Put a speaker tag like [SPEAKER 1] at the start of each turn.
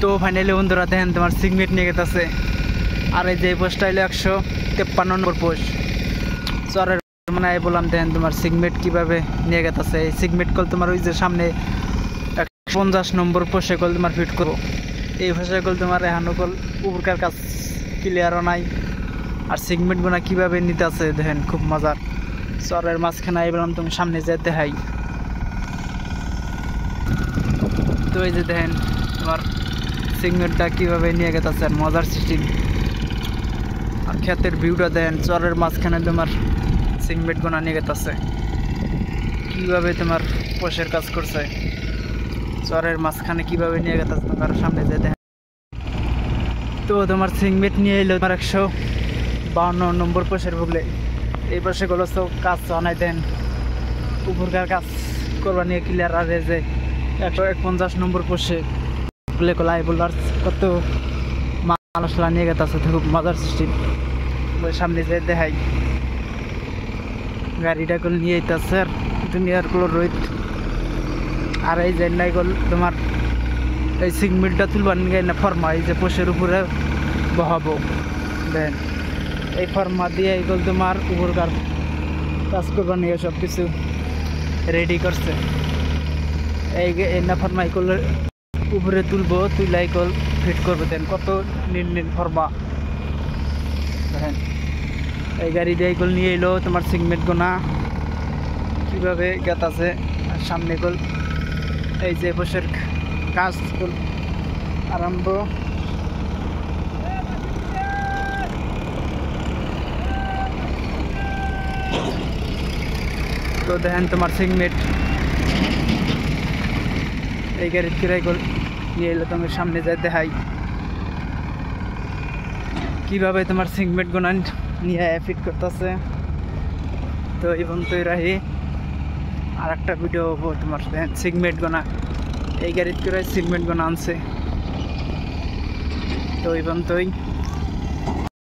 [SPEAKER 1] তো ফাইনালি বন্ধুরা দেখেন তোমার সিগমেট নিয়ে গেছে। আর এই যে পোস্টটা হলো 153 নম্বর পোস্ট। চরের মানে বললাম দেখেন তোমার সিগমেট কিভাবে নিয়ে গেছে। এই সিগমেট কল তোমার ওই যে সামনে 150 নম্বর পোস্টে কল তোমার ফিট করবো। এই ভাষায় কল তোমার এহানো কল উপরকার কাজ ক্লিয়ারও নাই। আর সিগমেট গুনা কীভাবে নিতে আছে দেখেন খুব মজার। চরের মাঝখানে বললাম তুমি সামনে যেতে হাই। তো এই যে দেখেন তোমার সিগমেটটা কীভাবে নিয়ে গেছে আর মজার সিস্টেম। আর ক্ষেতের ভিউটা দেন চরের মাঝখানে তোমার সিগমেট গোনা নিয়ে গেছে কীভাবে তোমার পোষের কাজ করছে। চরের মাঝখানে কীভাবে নিয়ে গেছে তোমার সামনে যেতে। তো তোমার সিগমেট নিয়ে এলো তোমার 152 নম্বর পোষের ভুগলে। এই পাশে গুলো তো কাজ অনাই দেন উপরকার কাজ করবা নিয়ে ক্লিয়ার। আর যে 150 নম্বর পোষে বলে গলাই বলার কত মশলা নিয়ে গেছে খুব মজার সিস্টেম। সামনে যে দেখাই গাড়িটা করে নিয়ে যেতেছে আর দুনিয়ার গুলো রোহিত। আর এই যে নাই গল তোমার এই সিগমেটটা তুলবার নিয়ে না ফর্মা এই যে পোষের উপরে বহাবো দেন এই ফর্মা দিয়ে এইগুলো তোমার উপরকার কাজ করবার নিয়ে সব কিছু রেডি করছে। এই না ফর্মা এইগুলো উপরে তুলবো তুলাই কল ফিট করবো দেন কত নীল ফর্মা দেখেন। এই গাড়ি দিয়ে এইগুলো নিয়ে এলো তোমার সিগমেট গোনা কীভাবে গেতাছে। আর সামনে গোল এই যে বসের কাজ আরম্ভ। তো দেখেন তোমার সিগমেট এই গাড়ির কিরাই গোল নিয়ে এলো তোমার সামনে যায় দেখাই কীভাবে তোমার সিগমেট গোনা নিয়ে ফিট করতেছে। তো এবং তৈ রাহি আর একটা ভিডিও হবো তোমার সিগমেট গোনা এই গাড়ির করে সিগমেট গোনা আনছে। তো এবং তৈ